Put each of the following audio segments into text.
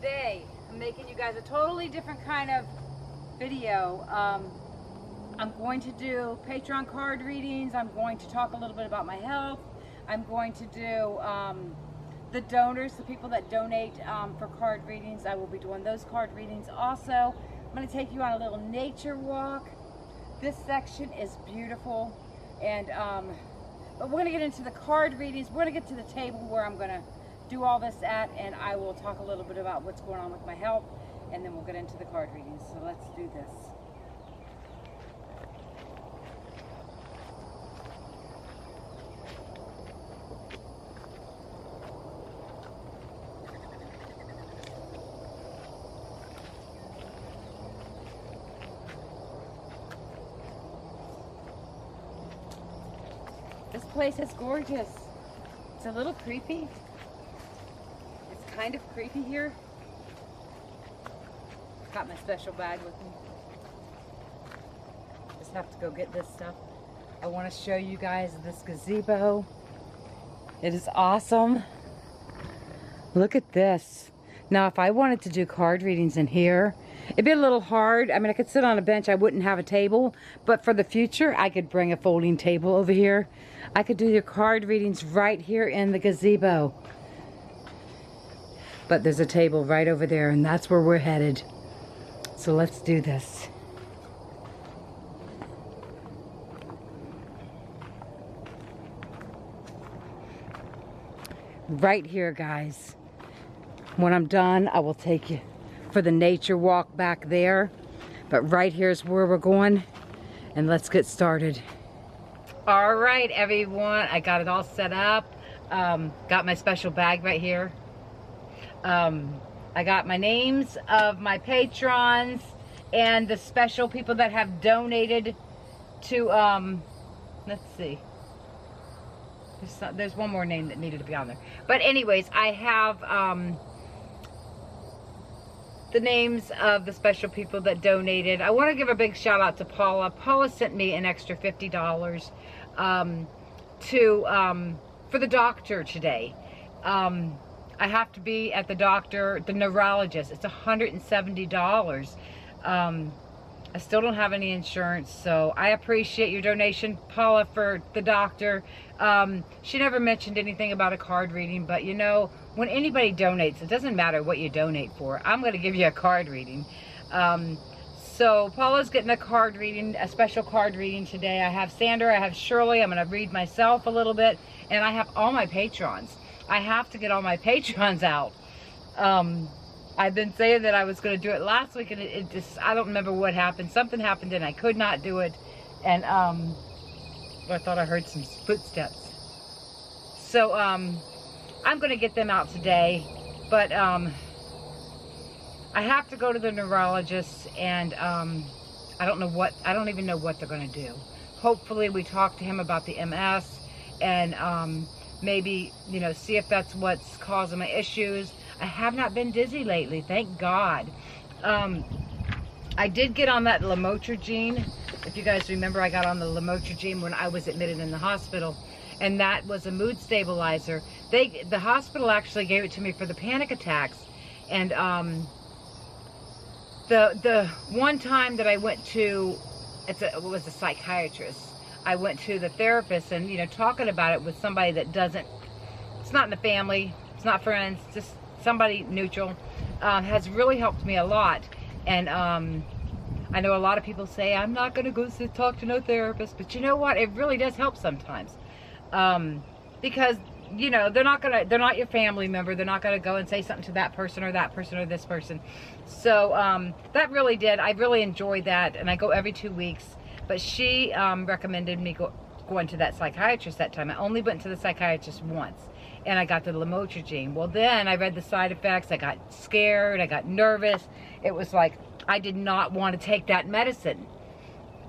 Today, I'm making you guys a totally different kind of video. I'm going to do Patreon card readings. I'm going to talk a little bit about my health. I'm going to do the donors, the people that donate for card readings. I will be doing those card readings also. I'm going to take you on a little nature walk. This section is beautiful, and but we're going to get into the card readings. We're going to get to the table where I'm going to do all this at, and I will talk a little bit about what's going on with my health, and then we'll get into the card readings. So let's do this. This place is gorgeous. It's a little creepy. It's kind of creepy here. Got my special bag with me. Just have to go get this stuff. I want to show you guys this gazebo. It is awesome. Look at this. Now, if I wanted to do card readings in here, it'd be a little hard. I mean, I could sit on a bench. I wouldn't have a table. But for the future, I could bring a folding table over here. I could do your card readings right here in the gazebo. But there's a table right over there, and that's where we're headed. So let's do this. Right here, guys. When I'm done, I will take you for the nature walk back there. But right here's where we're going, and let's get started. All right, everyone, I got it all set up. Got my special bag right here. I got my names of my patrons and the special people that have donated to, let's see. There's one more name that needed to be on there. But anyways, I have the names of the special people that donated. I want to give a big shout out to Paula. Paula sent me an extra $50 for the doctor today. I have to be at the doctor, the neurologist. It's $170. I still don't have any insurance, so I appreciate your donation, Paula, for the doctor. She never mentioned anything about a card reading, but you know, when anybody donates, it doesn't matter what you donate for. I'm going to give you a card reading. So Paula's getting a card reading, a special card reading today. I have Sandra, I have Shirley. I'm going to read myself a little bit, and I have all my patrons. I have to get all my patrons out. I've been saying that I was going to do it last week, and it just, I don't remember what happened. Something happened and I could not do it. And I thought I heard some footsteps. So I'm going to get them out today. But I have to go to the neurologist, and I don't even know what they're going to do. Hopefully we talk to him about the MS, and maybe, you know, see if that's what's causing my issues. I have not been dizzy lately, thank God. I did get on that lamotrigine. If you guys remember, I got on the lamotrigine when I was admitted in the hospital, and that was a mood stabilizer. The hospital actually gave it to me for the panic attacks. And the one time that I went to, it was a psychiatrist. I went to the therapist, and you know, talking about it with somebody that doesn't, it's not in the family, it's not friends, just somebody neutral, has really helped me a lot. And I know a lot of people say I'm not going to go talk to no therapist, but you know what, it really does help sometimes, because you know, they're not your family member. They're not gonna go and say something to that person or this person. So that really did, I really enjoyed that, and I go every 2 weeks. But she recommended me going to that psychiatrist that time. I only went to the psychiatrist once, and I got the lamotrigine. Well, then I read the side effects. I got scared. I got nervous. It was like I did not want to take that medicine.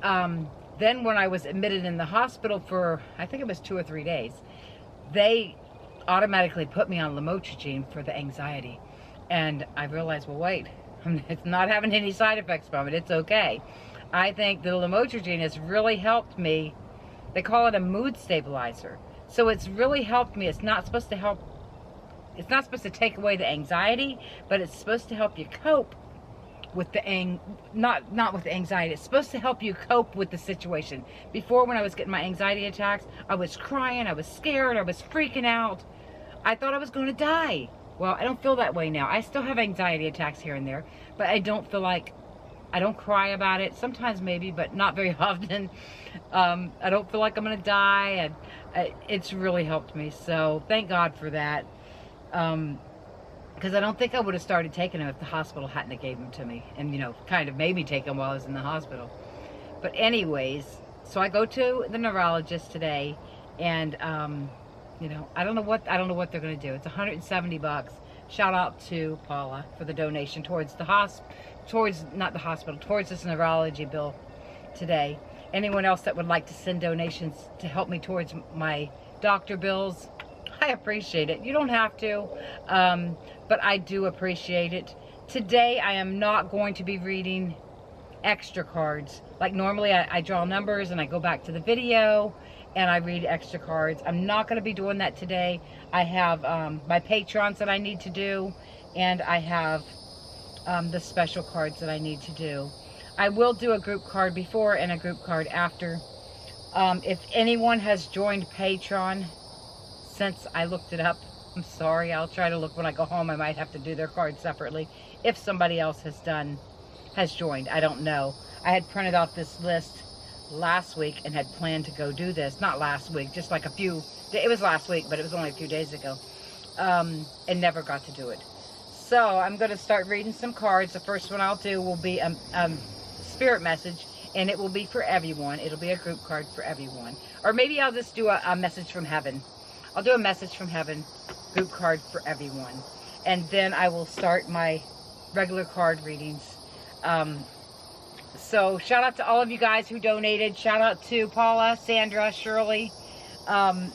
Then when I was admitted in the hospital for, I think it was 2 or 3 days, they automatically put me on lamotrigine for the anxiety. And I realized, well, wait, it's not having any side effects from it. It's okay. I think the lamotrigine has really helped me. They call it a mood stabilizer. So it's really helped me. It's not supposed to help it's not supposed to take away the anxiety, but it's supposed to help you cope with the not with the anxiety. It's supposed to help you cope with the situation. Before, when I was getting my anxiety attacks, I was crying, I was scared, I was freaking out. I thought I was going to die. Well, I don't feel that way now. I still have anxiety attacks here and there, but I don't feel like, I don't cry about it. Sometimes maybe, but not very often. I don't feel like I'm going to die, and it's really helped me. So thank God for that. Because I don't think I would have started taking them if the hospital hadn't have gave them to me, and, you know, kind of made me take them while I was in the hospital. But anyways, so I go to the neurologist today, and you know, I don't know what they're going to do. It's $170. Shout out to Paula for the donation towards the towards this neurology bill today. Anyone else that would like to send donations to help me towards my doctor bills, I appreciate it. You don't have to, but I do appreciate it. Today, I am not going to be reading extra cards. Like normally, I draw numbers and I go back to the video and I read extra cards. I'm not going to be doing that today. I have my patrons that I need to do, and I have the special cards that I need to do. I will do a group card before and a group card after. If anyone has joined Patreon since I looked it up, I'm sorry. I'll try to look when I go home. I might have to do their cards separately. If somebody else has joined, I don't know. I had printed off this list last week and had planned to go do this. Not last week, just like it was last week, but it was only a few days ago. And never got to do it. So I'm going to start reading some cards. The first one I'll do will be a spirit message, and it will be for everyone. It'll be a group card for everyone. Or maybe I'll just do a message from heaven. I'll do a message from heaven group card for everyone. And then I will start my regular card readings. So shout out to all of you guys who donated. Shout out to Paula, Sandra, Shirley. And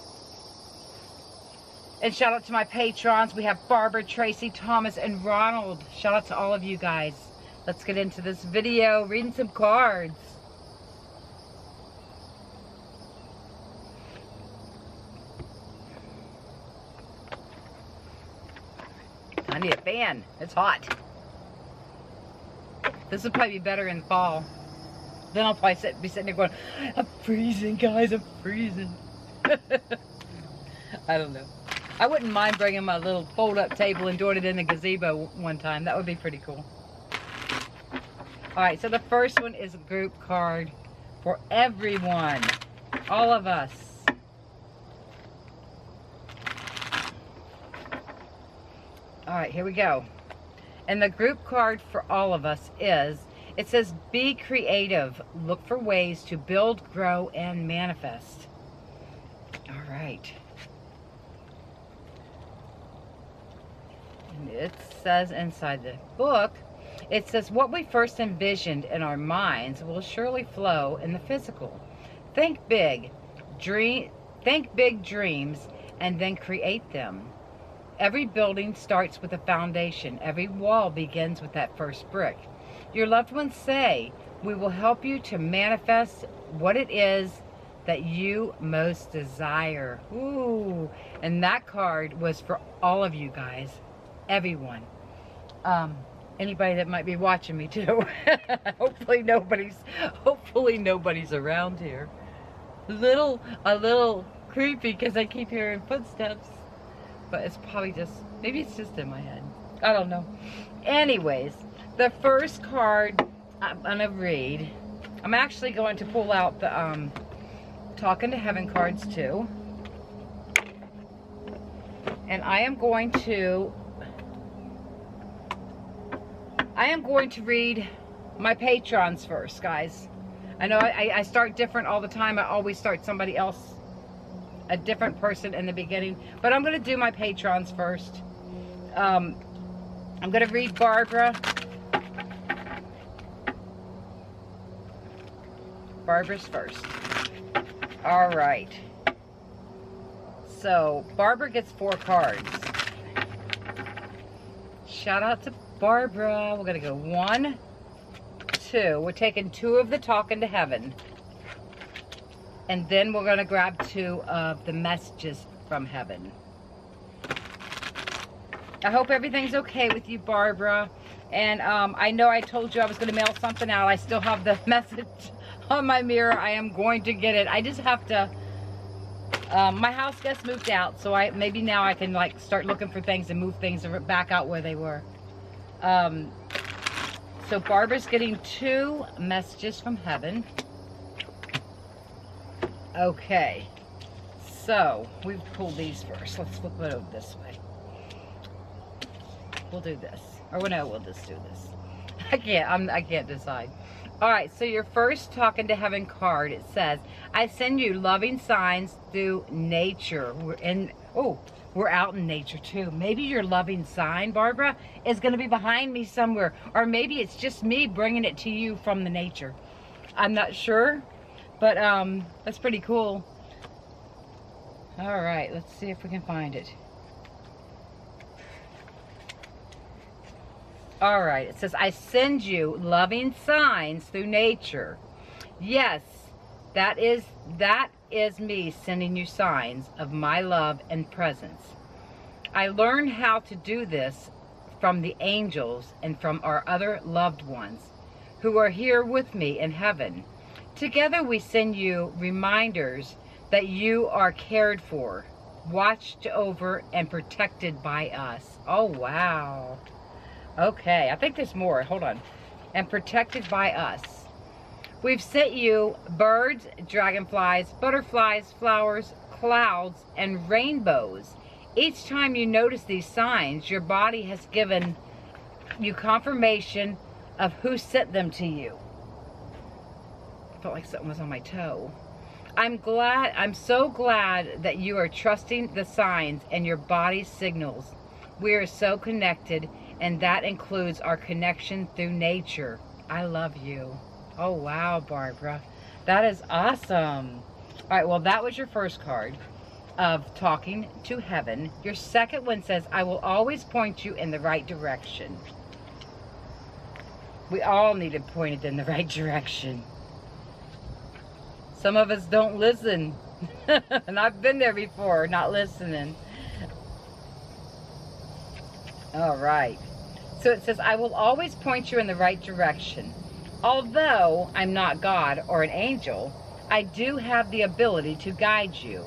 shout out to my patrons. We have Barbara, Tracy, Thomas, and Ronald. Shout out to all of you guys. Let's get into this video, reading some cards. I need a fan. It's hot. This would probably be better in fall. Then I'll probably be sitting there going, I'm freezing, guys, I'm freezing. I don't know. I wouldn't mind bringing my little fold-up table and doing it in the gazebo one time. That would be pretty cool. Alright, so the first one is a group card for everyone. All of us. Alright, here we go. And the group card for all of us is, it says, be creative. Look for ways to build, grow, and manifest. All right. And it says inside the book, it says, what we first envisioned in our minds will surely flow in the physical. Think big dreams, and then create them. Every building starts with a foundation. Every wall begins with that first brick. Your loved ones say, we will help you to manifest what it is that you most desire. Ooh, and that card was for all of you guys, everyone. Anybody that might be watching me too. Hopefully nobody's around here. A little creepy because I keep hearing footsteps. But it's probably just, maybe it's just in my head. I don't know. Anyways, the first card I'm going to read, I'm actually going to pull out the Talking to Heaven cards too. And I am going to read my patrons first, guys. I know I start different all the time. I always start somebody else, a different person in the beginning, but I'm going to do my patrons first. I'm going to read Barbara. Barbara's first. All right. So Barbara gets 4 cards. Shout out to Barbara. We're going to go 1, 2. We're taking 2 of the Talking to Heaven. And then we're going to grab 2 of the Messages from Heaven. I hope everything's okay with you, Barbara. And I know I told you I was going to mail something out. I still have the message on my mirror. I am going to get it. I just have to, my house guests moved out, so maybe now I can like start looking for things and move things back out where they were. So Barbara's getting 2 messages from heaven. Okay, so we've pulled these first. Let's flip it over this way. We'll do this, or no, we'll just do this. I can't decide. All right, so your first talking to heaven card, it says, I send you loving signs through nature. We're out in nature too. Maybe your loving sign, Barbara, is going to be behind me somewhere, or maybe it's just me bringing it to you from the nature. I'm not sure, but that's pretty cool. All right, let's see if we can find it. All right, it says, I send you loving signs through nature. Yes, that is me sending you signs of my love and presence. I learned how to do this from the angels and from our other loved ones who are here with me in heaven. Together we send you reminders that you are cared for, watched over, and protected by us. Oh, wow. Okay, I think there's more. Hold on. And protected by us. We've sent you birds, dragonflies, butterflies, flowers, clouds, and rainbows. Each time you notice these signs, your body has given you confirmation of who sent them to you. I felt like something was on my toe. I'm so glad that you are trusting the signs and your body's signals. We are so connected, and that includes our connection through nature. I love you. Oh, wow, Barbara. That is awesome. All right, well, that was your first card of talking to heaven. Your second one says, I will always point you in the right direction. We all need to point it in the right direction. Some of us don't listen. And I've been there before, not listening. All right. So it says, I will always point you in the right direction. Although I'm not God or an angel, I do have the ability to guide you.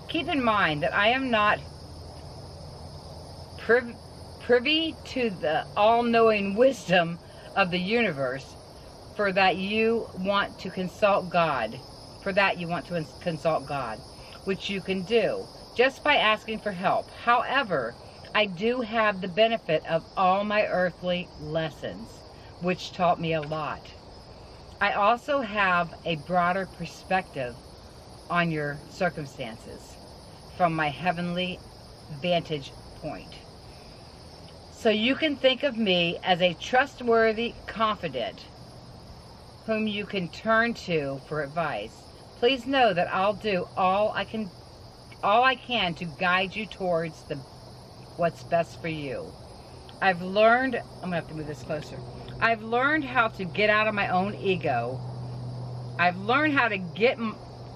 Keep in mind that I am not privy to the all-knowing wisdom of the universe, for that you want to consult God. Which you can do just by asking for help. However, I do have the benefit of all my earthly lessons, which taught me a lot. I also have a broader perspective on your circumstances from my heavenly vantage point. So you can think of me as a trustworthy confidant whom you can turn to for advice. Please know that I'll do all I can to guide you towards what's best for you. I'm gonna have to move this closer. I've learned how to get out of my own ego. I've learned how to get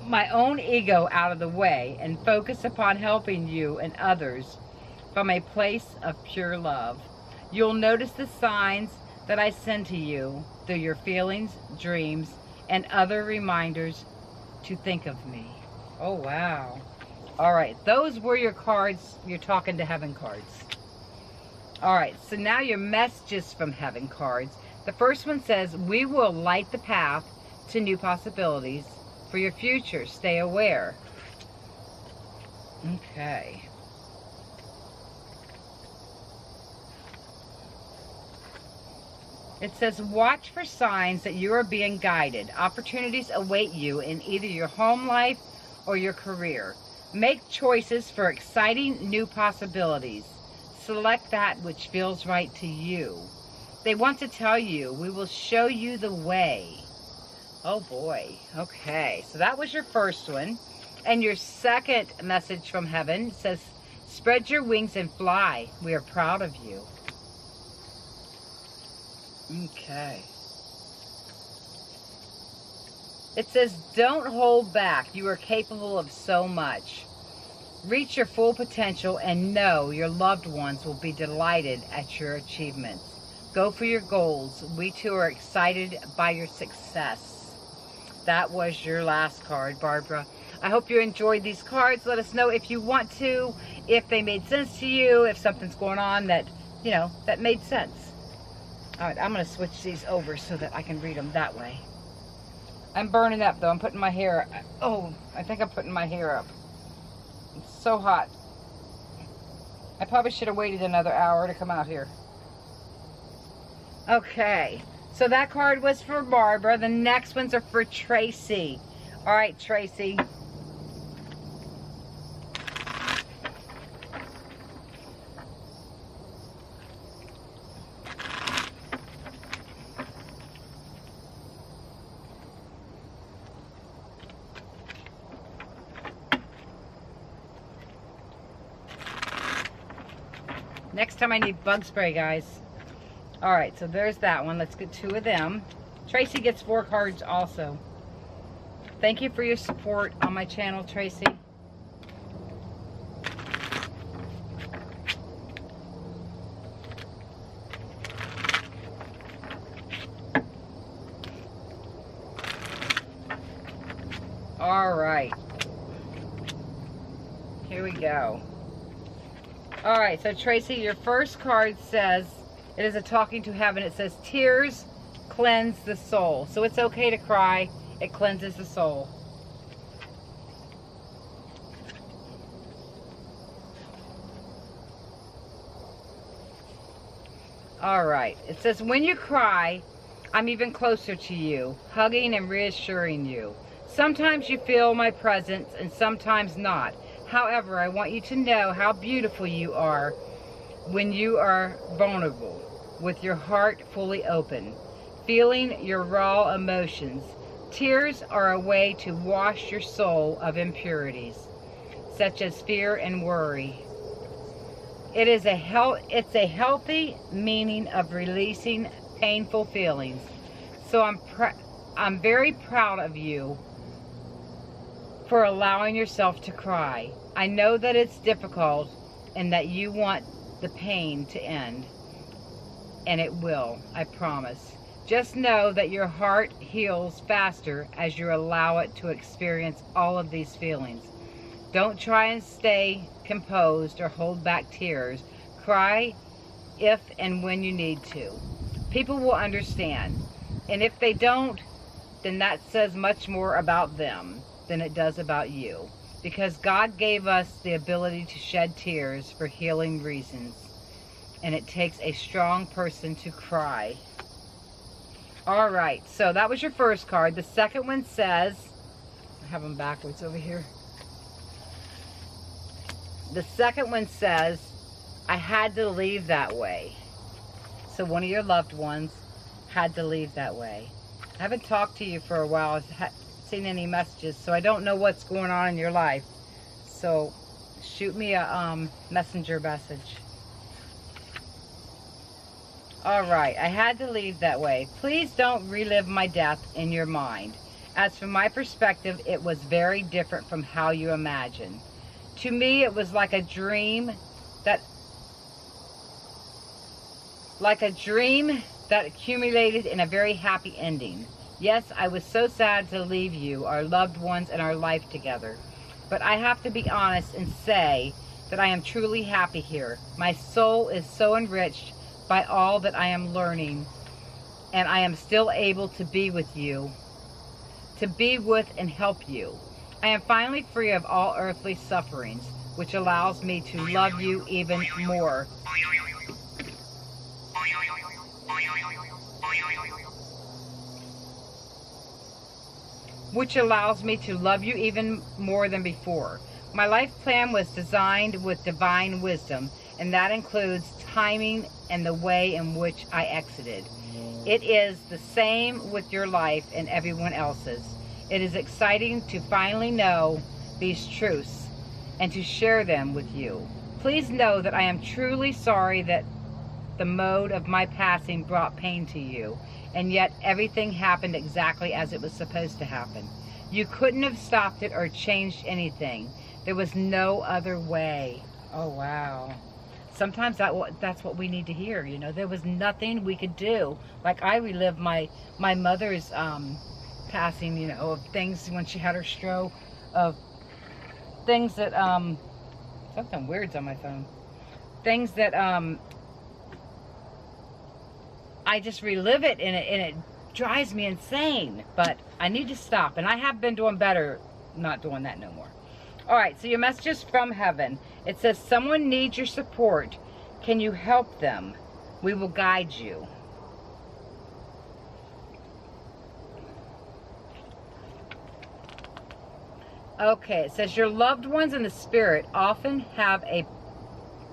my own ego out of the way and focus upon helping you and others from a place of pure love. You'll notice the signs that I send to you through your feelings, dreams, and other reminders to think of me. Oh, wow. All right, those were your cards, your talking to heaven cards. All right, so now your messages from heaven cards. The first one says, we will light the path to new possibilities for your future. Stay aware. Okay. It says, watch for signs that you are being guided. Opportunities await you in either your home life or your career. Make choices for exciting new possibilities. Select that which feels right to you. They want to tell you, we will show you the way. Oh boy. Okay, so that was your first one. And your second message from heaven says, spread your wings and fly. We are proud of you. Okay. It says, don't hold back. You are capable of so much. Reach your full potential and know your loved ones will be delighted at your achievements. Go for your goals. We too are excited by your success. That was your last card, Barbara. I hope you enjoyed these cards. Let us know if you want to, if they made sense to you, if something's going on that, you know, that made sense. All right, I'm going to switch these over so that I can read them that way. I'm burning up though. I'm putting my hair up. Oh, I think I'm putting my hair up. It's so hot. I probably should have waited another hour to come out here. Okay, so that card was for Barbara. The next ones are for Tracy. All right, Tracy. Next time I need bug spray, guys. All right, so there's that one. Let's get 2 of them. Tracy gets 4 cards also. Thank you for your support on my channel, Tracy. All right. Here we go. All right, so Tracy, your first card says, it is a talking to heaven. It says, tears cleanse the soul. So it's okay to cry. It cleanses the soul. All right, it says, when you cry, I'm even closer to you, hugging and reassuring you. Sometimes you feel my presence and sometimes not. However, I want you to know how beautiful you are when you are vulnerable, with your heart fully open, feeling your raw emotions. Tears are a way to wash your soul of impurities, such as fear and worry. It's a healthy meaning of releasing painful feelings. So I'm very proud of you for allowing yourself to cry. I know that it's difficult and that you want the pain to end, and it will, I promise. Just know that your heart heals faster as you allow it to experience all of these feelings. Don't try and stay composed or hold back tears. Cry if and when you need to. People will understand, and if they don't, then that says much more about them than it does about you, because God gave us the ability to shed tears for healing reasons, and it takes a strong person to cry. All right, so that was your first card. The second one says, I have them backwards over here. The second one says, I had to leave that way. So one of your loved ones had to leave that way. I haven't talked to you for a while. I haven't seen any messages, so I don't know what's going on in your life. So shoot me a messenger message. All right, I had to leave that way. Please don't relive my death in your mind. As from my perspective, it was very different from how you imagined. To me, it was like a dream that accumulated in a very happy ending. Yes, I was so sad to leave you, our loved ones, and our life together. But I have to be honest and say that I am truly happy here. My soul is so enriched by all that I am learning, and I am still able to be with you, to be with and help you. I am finally free of all earthly sufferings, which allows me to love you even more. Which allows me to love you even more than before. My life plan was designed with divine wisdom, and that includes timing and the way in which I exited. It is the same with your life and everyone else's. It is exciting to finally know these truths and to share them with you. Please know that I am truly sorry that the mode of my passing brought pain to you, and yet everything happened exactly as it was supposed to happen. You couldn't have stopped it or changed anything. There was no other way. Oh, wow. Sometimes that's what we need to hear, you know. There was nothing we could do. Like, I relived my mother's passing, you know, of things when she had her stroke, of things that, something weird's on my phone. Things that, I just relive it, and it drives me insane. But I need to stop, and I have been doing better not doing that no more. All right, so your message is from heaven. It says, someone needs your support. Can you help them? We will guide you. Okay, it says your loved ones in the spirit often have a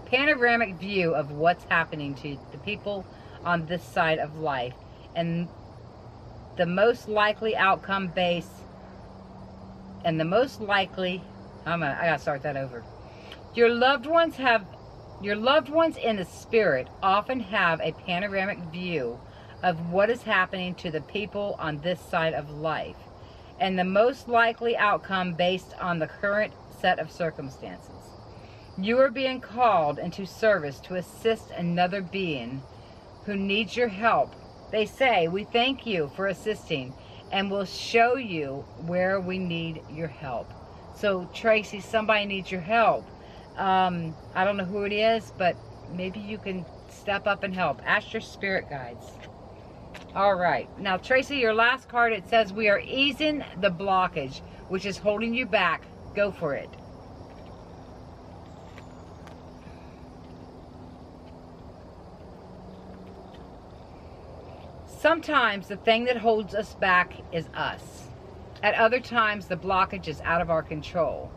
panoramic view of what's happening to the people on this side of life, and the most likely outcome based, and the most likely, I gotta start that over. Your loved ones in the spirit often have a panoramic view of what is happening to the people on this side of life, and the most likely outcome based on the current set of circumstances. You are being called into service to assist another being who needs your help. They say, we thank you for assisting, and we'll show you where we need your help. So, Tracy, somebody needs your help. I don't know who it is, but maybe you can step up and help. Ask your spirit guides. All right. Now, Tracy, your last card, it says, we are easing the blockage, which is holding you back. Go for it. Sometimes the thing that holds us back is us. At other times, the blockage is out of our control.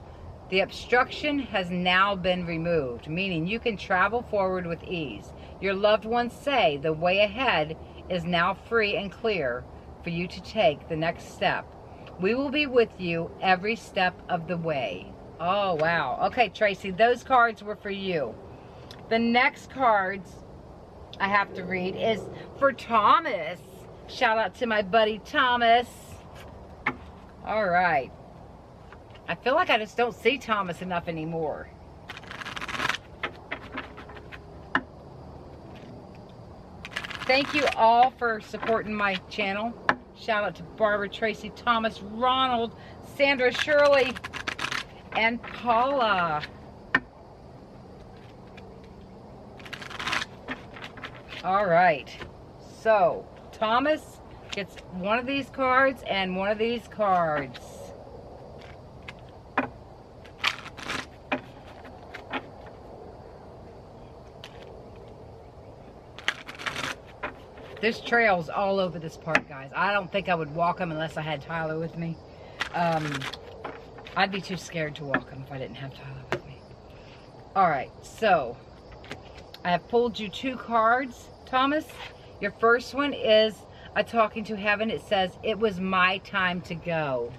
The obstruction has now been removed, meaning you can travel forward with ease. Your loved ones say the way ahead is now free and clear for you to take the next step. We will be with you every step of the way. Oh, wow. Okay, Tracy, those cards were for you. The next cards I have to read is for Thomas. Shout out to my buddy Thomas. All right. I feel like I just don't see Thomas enough anymore. Thank you all for supporting my channel. Shout out to Barbara, Tracy, Thomas, Ronald, Sandra, Shirley, and Paula. All right. So, Thomas gets one of these cards and one of these cards. There's trails all over this park, guys. I don't think I would walk them unless I had Tyler with me. I'd be too scared to walk them if I didn't have Tyler with me. All right, so I have pulled you two cards, Thomas. Your first one is a talking to heaven. It says, it was my time to go.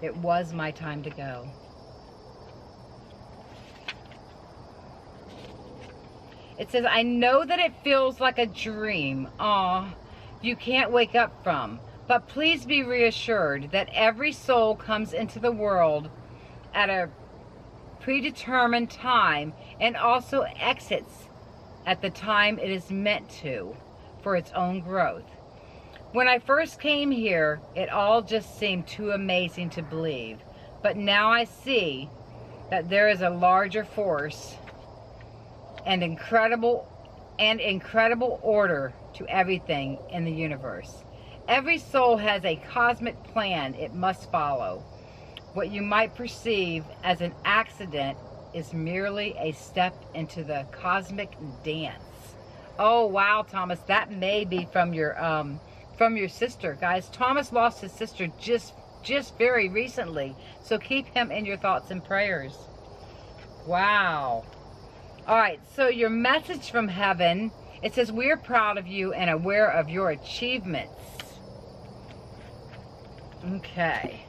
It was my time to go. It says, I know that it feels like a dream. You can't wake up from. But please be reassured that every soul comes into the world at a predetermined time and also exits at the time it is meant to for its own growth. When I first came here, it all just seemed too amazing to believe. But now I see that there is a larger force and incredible order to everything in the universe. Every soul has a cosmic plan it must follow. What you might perceive as an accident is merely a step into the cosmic dance. Oh wow, Thomas, that may be from your sister, guys. Thomas lost his sister just very recently, so keep him in your thoughts and prayers. Wow. All right, so your message from heaven, it says, we're proud of you and aware of your achievements. Okay.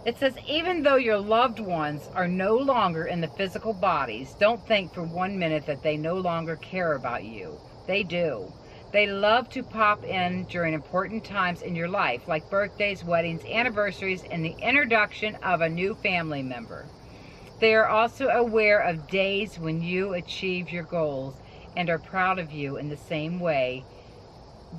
It says, even though your loved ones are no longer in the physical bodies, don't think for 1 minute that they no longer care about you. They do. They love to pop in during important times in your life, like birthdays, weddings, anniversaries, and the introduction of a new family member. They are also aware of days when you achieve your goals and are proud of you in the same way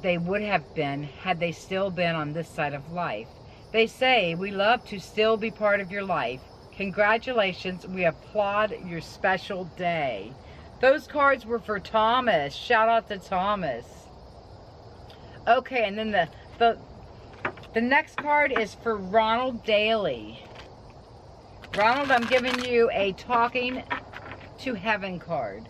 they would have been had they still been on this side of life. They say, we love to still be part of your life. Congratulations, we applaud your special day. Those cards were for Thomas. Shout out to Thomas. Okay, and then the next card is for Ronald Daly. Ronald, I'm giving you a Talking to Heaven card.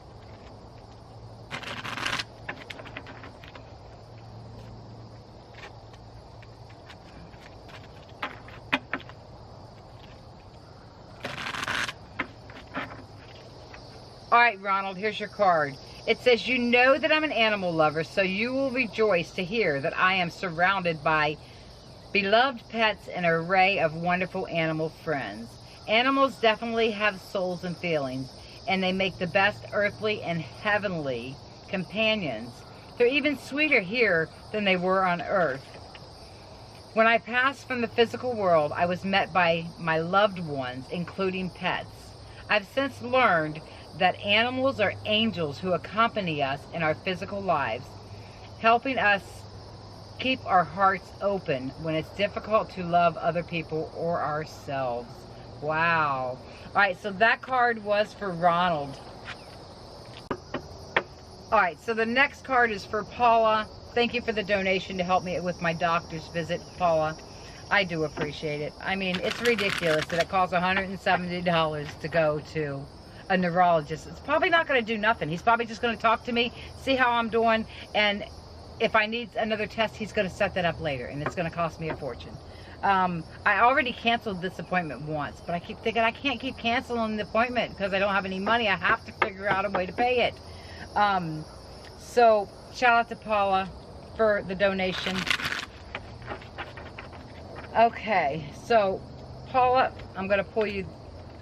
All right, Ronald, here's your card. It says, you know that I'm an animal lover, so you will rejoice to hear that I am surrounded by beloved pets and an array of wonderful animal friends. Animals definitely have souls and feelings, and they make the best earthly and heavenly companions. They're even sweeter here than they were on earth. When I passed from the physical world, I was met by my loved ones, including pets. I've since learned that animals are angels who accompany us in our physical lives, helping us keep our hearts open when it's difficult to love other people or ourselves. Wow. All right, so that card was for Ronald. All right, so the next card is for Paula. Thank you for the donation to help me with my doctor's visit, Paula. I do appreciate it. I mean, it's ridiculous that it costs $170 to go to a neurologist. It's probably not going to do nothing. He's probably just going to talk to me, see how I'm doing, and if I need another test, he's going to set that up later, and it's going to cost me a fortune. I already canceled this appointment once, but I keep thinking I can't keep canceling the appointment because I don't have any money. I have to figure out a way to pay it. So shout out to Paula for the donation. Okay, so Paula, I'm going to pull you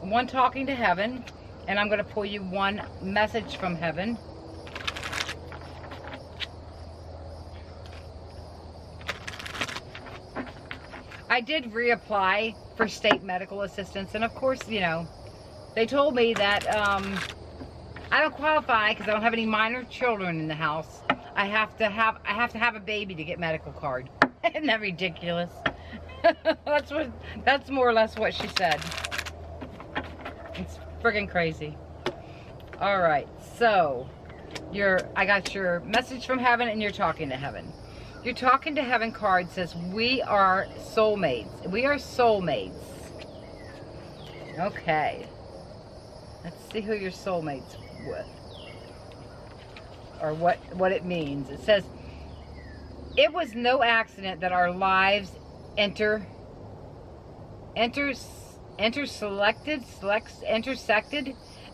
one Talking to Heaven, and I'm going to pull you one Message from Heaven. I did reapply for state medical assistance, and of course, you know, they told me that I don't qualify because I don't have any minor children in the house. I have to have a baby to get medical card. Isn't that ridiculous? That's more or less what she said. It's friggin' crazy. All right, so I got your Message from Heaven and your Talking to Heaven. Your Talking to Heaven card says, we are soulmates. We are soulmates. Okay. Let's see who your soulmate's with. Or what it means. It says, it was no accident that our lives intersected,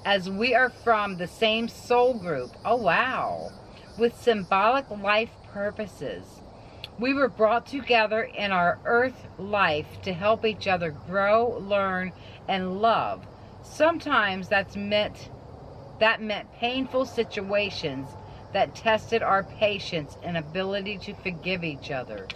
as we are from the same soul group. Oh, wow. With symbolic life purposes. We were brought together in our earth life to help each other grow, learn, and love. Sometimes that meant painful situations that tested our patience and ability to forgive each other.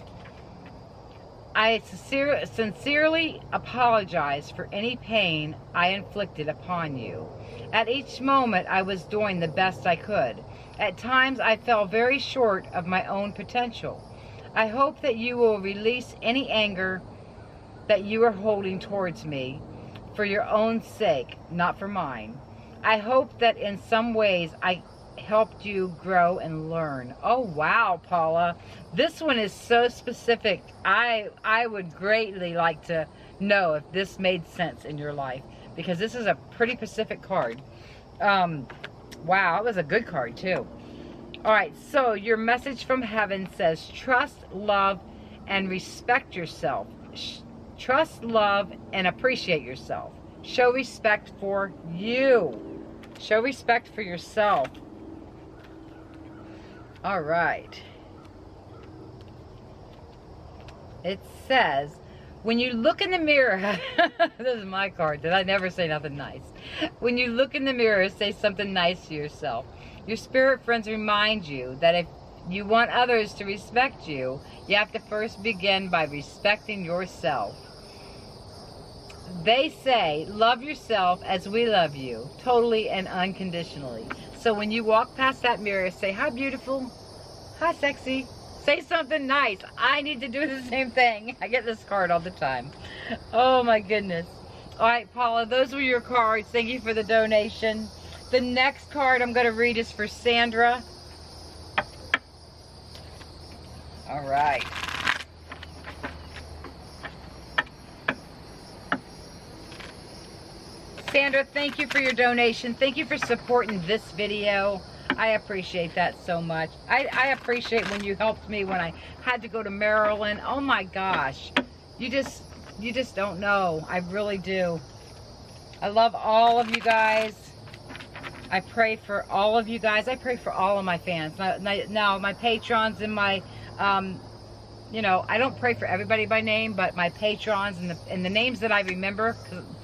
I sincerely apologize for any pain I inflicted upon you. At each moment, I was doing the best I could. At times, I fell very short of my own potential. I hope that you will release any anger that you are holding towards me for your own sake, not for mine. I hope that in some ways I helped you grow and learn. Oh, wow, Paula. This one is so specific. I would greatly like to know if this made sense in your life, because this is a pretty specific card. Wow, it was a good card too. All right, so your Message from Heaven says, trust, love, and respect yourself. Trust, love, and appreciate yourself. Show respect for you. Show respect for yourself. All right. It says, when you look in the mirror, this is my card, did I never say nothing nice? When you look in the mirror, say something nice to yourself. Your spirit friends remind you that if you want others to respect you, you have to first begin by respecting yourself. They say, love yourself as we love you, totally and unconditionally. So when you walk past that mirror, say, hi, beautiful. Hi, sexy. Say something nice. I need to do the same thing. I get this card all the time. Oh, my goodness. All right, Paula, those were your cards. Thank you for the donation. The next card I'm going to read is for Sandra. All right. Sandra, thank you for your donation. Thank you for supporting this video. I appreciate that so much. I appreciate when you helped me when I had to go to Maryland. Oh my gosh. You just don't know. I really do. I love all of you guys. I pray for all of you guys. I pray for all of my fans. Now my patrons and my, you know, I don't pray for everybody by name, but my patrons and the names that I remember,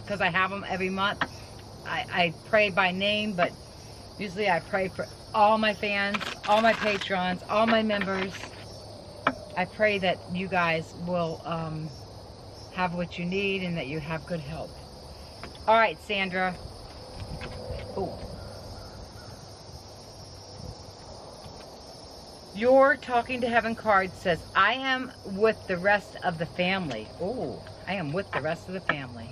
because I have them every month, I pray by name, but usually I pray for all my fans, all my patrons, all my members. I pray that you guys will have what you need and that you have good health. All right, Sandra. Oh. Your Talking to Heaven card says, I am with the rest of the family. Oh, I am with the rest of the family.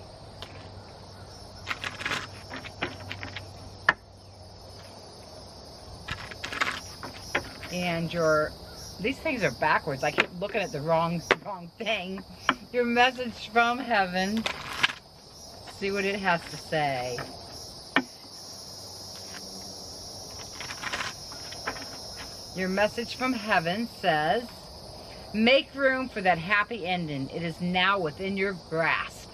And these things are backwards. I keep looking at the wrong thing. Your message from heaven. Let's see what it has to say. Your message from heaven says, make room for that happy ending. It is now within your grasp.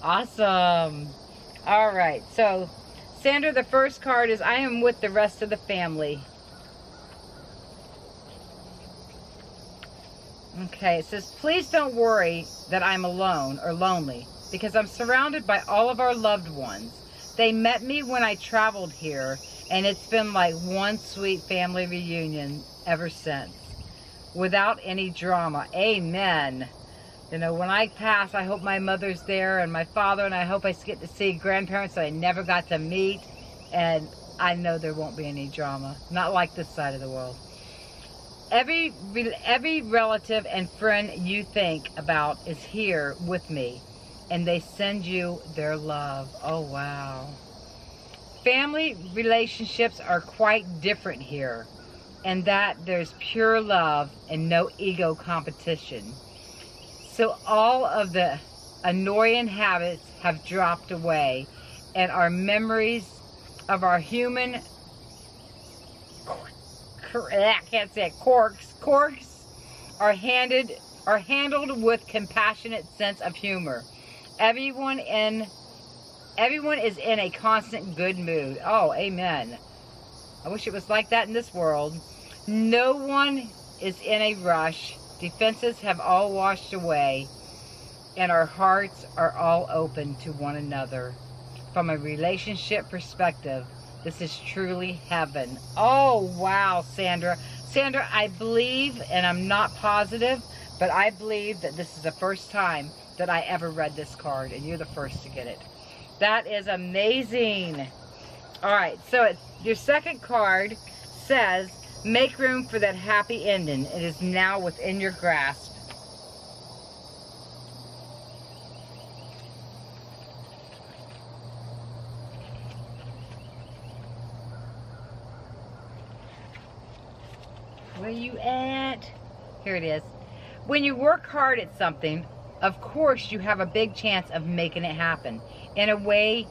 Awesome. All right. So, Sandra, the first card is, I am with the rest of the family. Okay, it says, please don't worry that I'm alone or lonely, because I'm surrounded by all of our loved ones. They met me when I traveled here, and it's been like one sweet family reunion ever since, without any drama. Amen. You know, when I pass, I hope my mother's there and my father, and I hope I get to see grandparents that I never got to meet, and I know there won't be any drama. Not like this side of the world. Every relative and friend you think about is here with me, and they send you their love. Oh, wow. Family relationships are quite different here, and that there's pure love and no ego competition. So all of the annoying habits have dropped away, and our memories of our human quirks are handled with compassionate sense of humor. Everyone is in a constant good mood. Oh, amen. I wish it was like that in this world. No one is in a rush. Defenses have all washed away, and our hearts are all open to one another. From a relationship perspective, this is truly heaven. Oh, wow, Sandra. Sandra, I believe, and I'm not positive, but I believe that this is the first time that I ever read this card, and you're the first to get it. That is amazing. All right, so your second card says, make room for that happy ending. It is now within your grasp. Where you at? Here it is. When you work hard at something, of course you have a big chance of making it happen in the way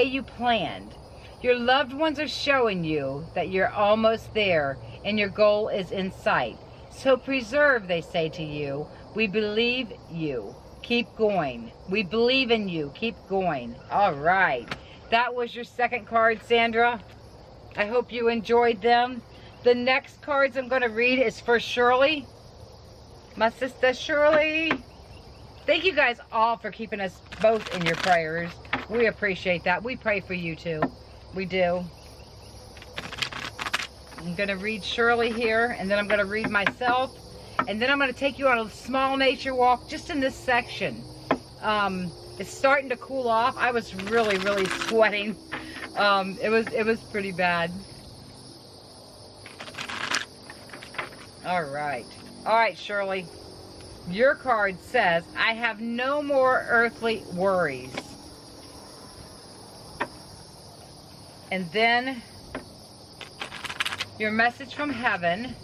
you planned. Your loved ones are showing you that you're almost there and your goal is in sight. So preserve, they say to you. We believe you. Keep going. We believe in you. Keep going. All right. That was your second card, Sandra. I hope you enjoyed them. The next cards I'm going to read is for Shirley. My sister Shirley. Thank you guys all for keeping us both in your prayers. We appreciate that. We pray for you too. We do. I'm going to read Shirley here, and then I'm going to read myself, and then I'm going to take you on a small nature walk just in this section. It's starting to cool off. I was really, really sweating. It was pretty bad. All right, Shirley. Your card says, I have no more earthly worries. And then your message from heaven.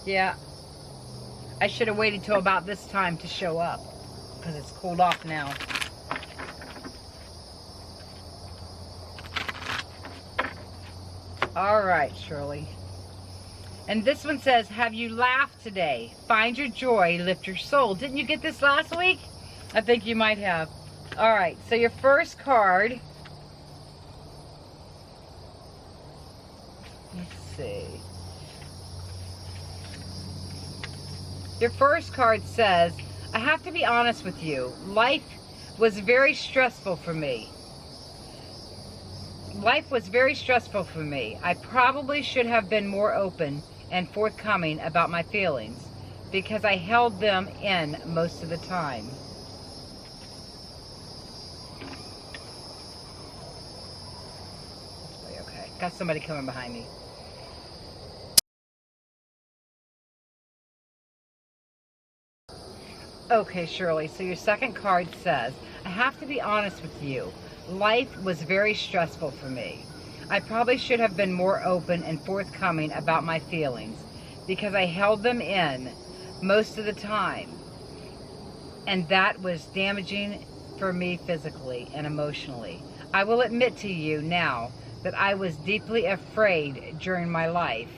Yeah, I should have waited till about this time to show up because it's cooled off now. All right, Shirley. And this one says, have you laughed today? Find your joy, lift your soul. Didn't you get this last week? I think you might have. All right, so your first card. Let's see. Your first card says, I have to be honest with you. Life was very stressful for me. Life was very stressful for me. I probably should have been more open and forthcoming about my feelings because I held them in most of the time. Okay, got somebody coming behind me. Okay, Shirley, so your second card says, I have to be honest with you. Life was very stressful for me. I probably should have been more open and forthcoming about my feelings because I held them in most of the time. And that was damaging for me physically and emotionally. I will admit to you now that I was deeply afraid during my life.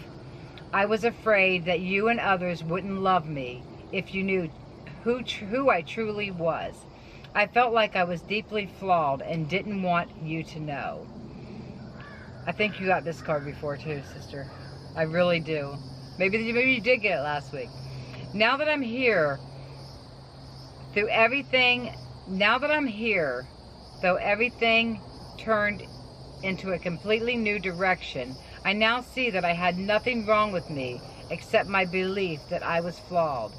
I was afraid that you and others wouldn't love me if you knew who I truly was. I felt like I was deeply flawed and didn't want you to know. I think you got this card before too, sister. I really do. Maybe you did get it last week. Now that I'm here, though everything turned into a completely new direction, I now see that I had nothing wrong with me except my belief that I was flawed.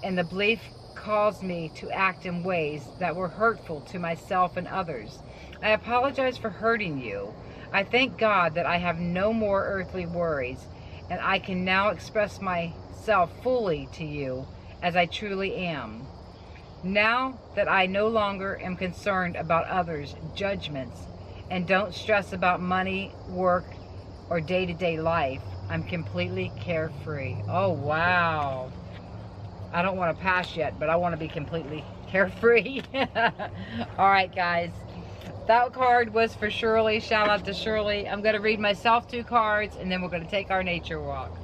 And the belief caused me to act in ways that were hurtful to myself and others. I apologize for hurting you. I thank God that I have no more earthly worries, and I can now express myself fully to you as I truly am. Now that I no longer am concerned about others' judgments and don't stress about money, work, or day-to-day life, I'm completely carefree. Oh, wow. I don't want to pass yet, but I want to be completely carefree. All right, guys. That card was for Shirley. Shout out to Shirley. I'm going to read myself 2 cards, and then we're going to take our nature walk.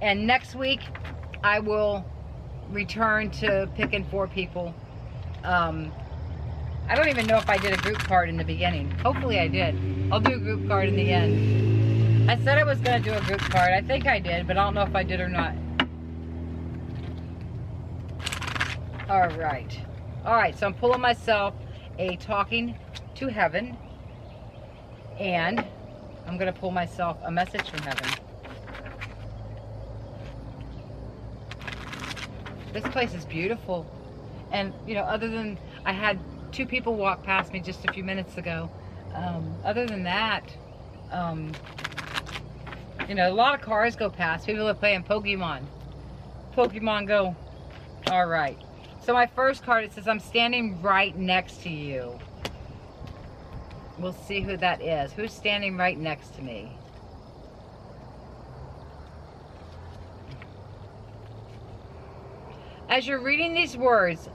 And next week, I will return to picking 4 people. I don't even know if I did a group card in the beginning. Hopefully I did. I'll do a group card in the end. I said I was going to do a group card. I think I did, but I don't know if I did or not. All right, so I'm pulling myself a talking to heaven, and I'm going to pull myself a message from heaven. This place is beautiful. And, you know, other than I had 2 people walk past me just a few minutes ago. Other than that, you know, a lot of cars go past. People are playing Pokemon Go. All right. So my first card, it says, I'm standing right next to you. We'll see who that is. Who's standing right next to me? As you're reading these words,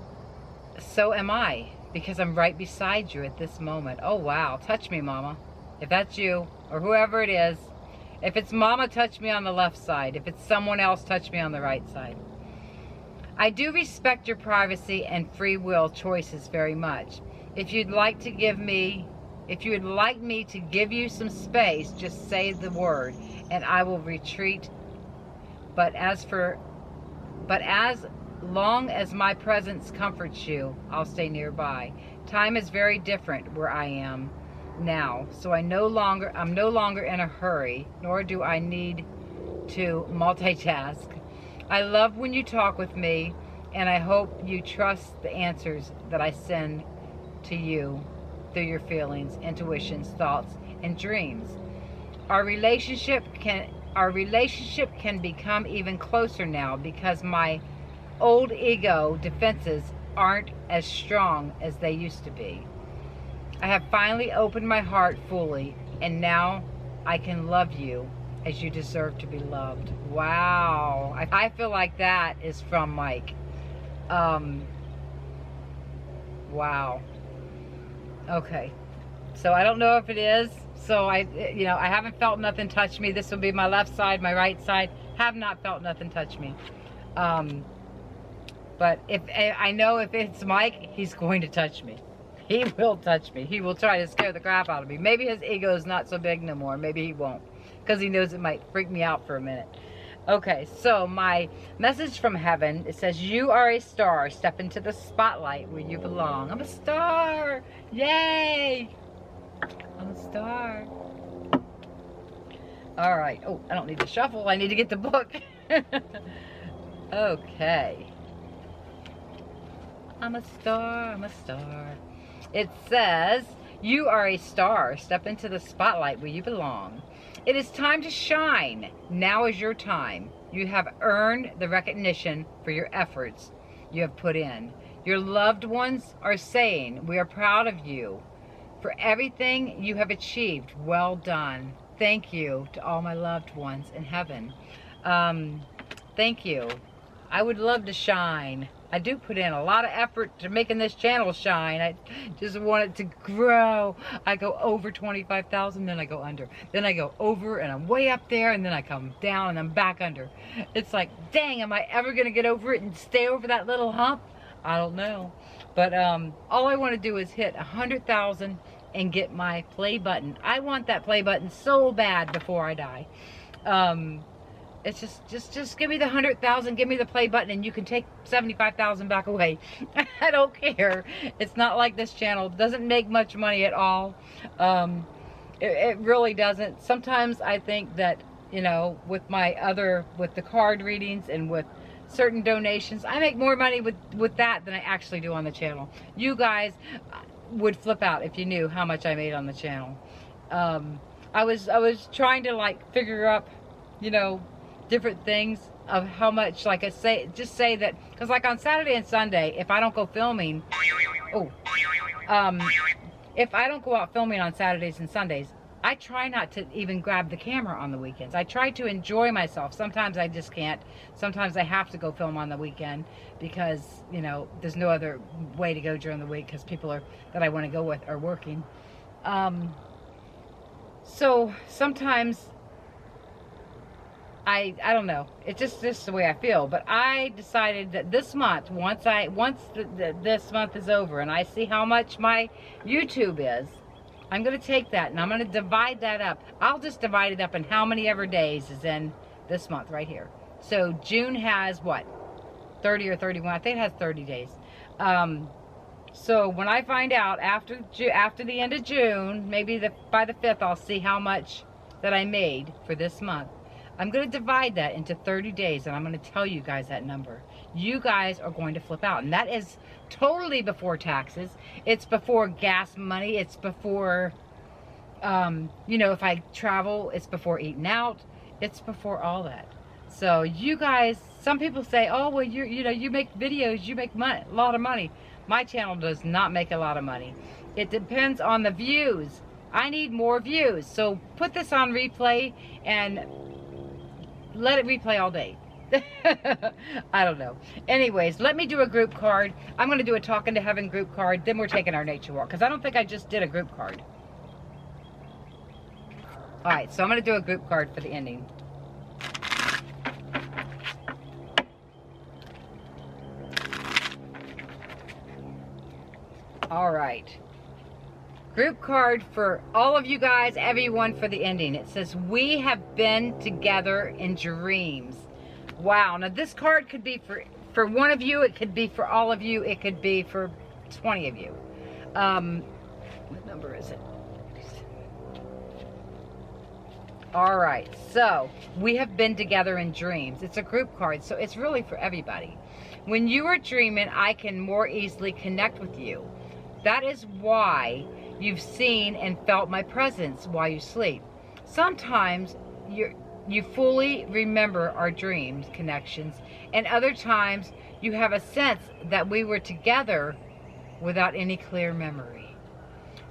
so am I, because I'm right beside you at this moment. Oh, wow. Touch me, Mama. If that's you, or whoever it is. If it's Mama, touch me on the left side. If it's someone else, touch me on the right side. I do respect your privacy and free will choices very much. If you'd like me to give you some space, just say the word, and I will retreat. But as long as my presence comforts you, I'll stay nearby. Time is very different where I am now, so I'm no longer in a hurry, nor do I need to multitask. I love when you talk with me, and I hope you trust the answers that I send to you through your feelings, intuitions, thoughts, and dreams. Our relationship can become even closer now because my old ego defenses aren't as strong as they used to be. I have finally opened my heart fully, and now I can love you as you deserve to be loved. Wow. I feel like that is from Mike. Wow. Okay. So I don't know if it is. So I haven't felt nothing touch me. This will be my left side, my right side. Have not felt nothing touch me. But if I know if it's Mike, he's going to touch me. He will touch me. He will try to scare the crap out of me. Maybe his ego is not so big no more. Maybe he won't, because he knows it might freak me out for a minute. Okay, so my message from heaven, it says, you are a star. Step into the spotlight where you belong. I'm a star. Yay. I'm a star. All right. Oh, I don't need to shuffle. I need to get the book. Okay. I'm a star. I'm a star. It says, you are a star. Step into the spotlight where you belong. It is time to shine. Now is your time. You have earned the recognition for your efforts you have put in. Your loved ones are saying, we are proud of you for everything you have achieved. Well done. Thank you to all my loved ones in heaven. Thank you. I would love to shine. I do put in a lot of effort to making this channel shine. I just want it to grow. I go over 25,000, then I go under. Then I go over and I'm way up there, and then I come down and I'm back under. It's like, dang, am I ever going to get over it and stay over that little hump? I don't know. But all I want to do is hit 100,000 and get my play button. I want that play button so bad before I die. It's just give me the 100,000, give me the play button, and you can take 75,000 back away. I don't care. It's not like this channel doesn't make much money at all. It really doesn't. Sometimes I think that, you know, with the card readings and with certain donations, I make more money with that than I actually do on the channel. You guys would flip out if you knew how much I made on the channel. I was trying to like figure up, you know, different things of how much, like just say that, because like on Saturday and Sunday, if I don't go filming, if I don't go out filming on Saturdays and Sundays, I try not to even grab the camera on the weekends. I try to enjoy myself. Sometimes I just can't. Sometimes I have to go film on the weekend because, you know, there's no other way to go during the week because people that I want to go with are working. So sometimes I don't know. It's just the way I feel. But I decided that this month, once this month is over and I see how much my YouTube is, I'm going to take that and I'm going to divide that up. I'll just divide it up in how many ever days is in this month right here. So June has what? 30 or 31. I think it has 30 days. So when I find out after the end of June, maybe by the 5th, I'll see how much that I made for this month. I'm going to divide that into 30 days, and I'm going to tell you guys that number. You guys are going to flip out, and that is totally before taxes. It's before gas money. It's before, you know, if I travel, it's before eating out. It's before all that. So you guys, some people say, oh, well, you know, you make videos, you make money, a lot of money. My channel does not make a lot of money. It depends on the views. I need more views. So put this on replay and let it replay all day. I don't know. Anyways, let me do a group card. I'm going to do a Talking to Heaven group card. Then we're taking our nature walk. Because I don't think I just did a group card. Alright, so I'm going to do a group card for the ending. Alright. Group card for all of you guys, everyone, for the ending. It says, we have been together in dreams. Wow. Now this card could be for for one of you, it could be for all of you, it could be for 20 of you. What number is it? All right, so we have been together in dreams. It's a group card, so it's really for everybody. When you are dreaming, I can more easily connect with you. That is why you've seen and felt my presence while you sleep. Sometimes you fully remember our dreams connections, and other times you have a sense that we were together without any clear memory.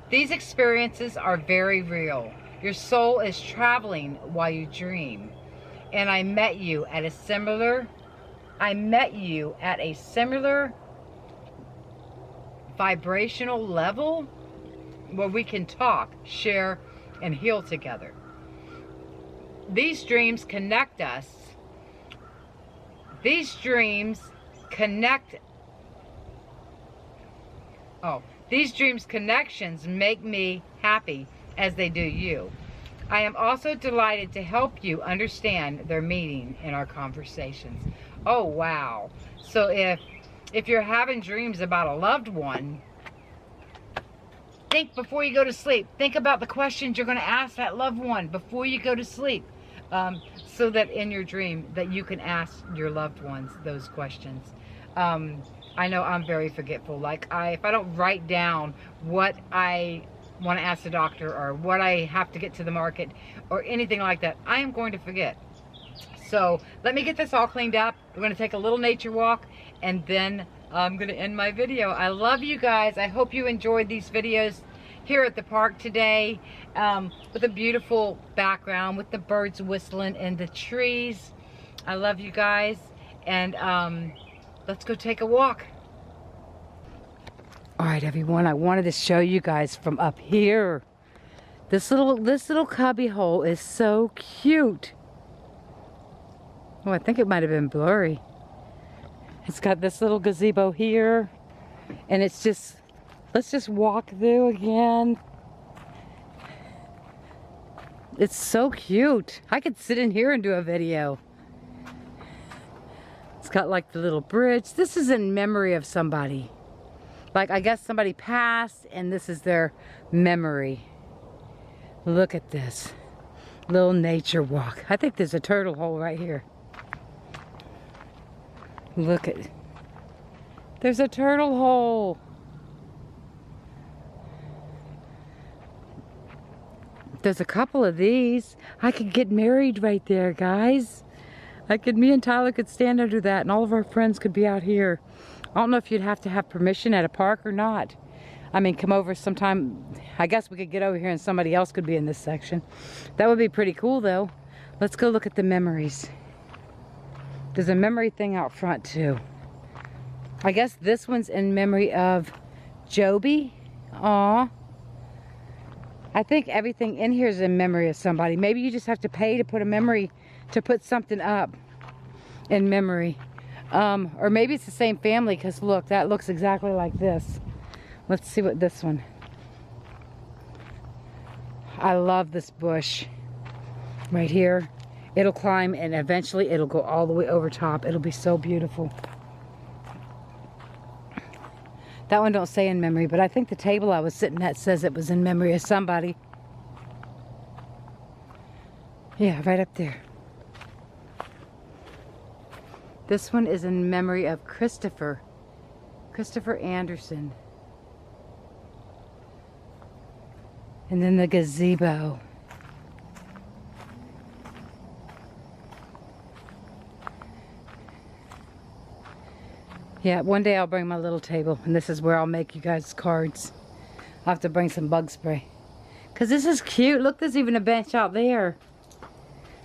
These experiences are very real. Your soul is traveling while you dream. And I met you at a similar vibrational level where we can talk, share, and heal together. These dreams connect us. These dreams connections make me happy as they do you. I am also delighted to help you understand their meaning in our conversations. Oh, wow. So if you're having dreams about a loved one, think before you go to sleep. Think about the questions you're going to ask that loved one before you go to sleep, so that in your dream that you can ask your loved ones those questions. I know I'm very forgetful. Like if I don't write down what I want to ask the doctor or what I have to get to the market or anything like that, I am going to forget. So let me get this all cleaned up. We're going to take a little nature walk, and then I'm going to end my video. I love you guys. I hope you enjoyed these videos here at the park today, with a beautiful background with the birds whistling and the trees. I love you guys, and let's go take a walk. All right, everyone, I wanted to show you guys from up here. This little cubby hole is so cute. Oh, I think it might have been blurry. It's got this little gazebo here, and it's just, let's just walk through again. It's so cute. I could sit in here and do a video. It's got like the little bridge. This is in memory of somebody. Like, I guess somebody passed and this is their memory. Look at this little nature walk. I think there's a turtle hole right here. Look at, there's a turtle hole. There's a couple of these. I could get married right there, guys. Me and Tyler could stand under that, and all of our friends could be out here. I don't know if you'd have to have permission at a park or not. I mean, come over sometime. I guess we could get over here and somebody else could be in this section. That would be pretty cool, though. Let's go look at the memories. There's a memory thing out front, too. I guess this one's in memory of Joby. Aw. I think everything in here is in memory of somebody. Maybe you just have to pay to put a memory, to put something up in memory. Or maybe it's the same family, because look, that looks exactly like this. Let's see what this one. I love this bush right here. It'll climb and eventually it'll go all the way over top. It'll be so beautiful. That one don't say in memory, but I think the table I was sitting at says it was in memory of somebody. Yeah, right up there. This one is in memory of Christopher Anderson. And then the gazebo. Yeah, one day I'll bring my little table, and this is where I'll make you guys cards. I'll have to bring some bug spray. Because this is cute. Look, there's even a bench out there.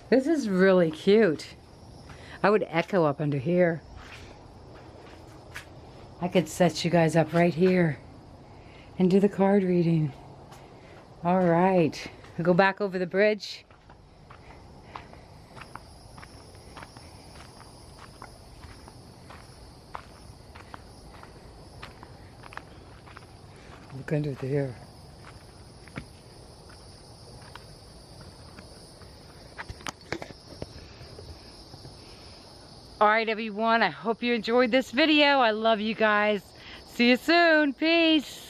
This is really cute. I would echo up under here. I could set you guys up right here and do the card reading. All right. We'll go back over the bridge. Look under there. All right, everyone, I hope you enjoyed this video. I love you guys. See you soon. Peace.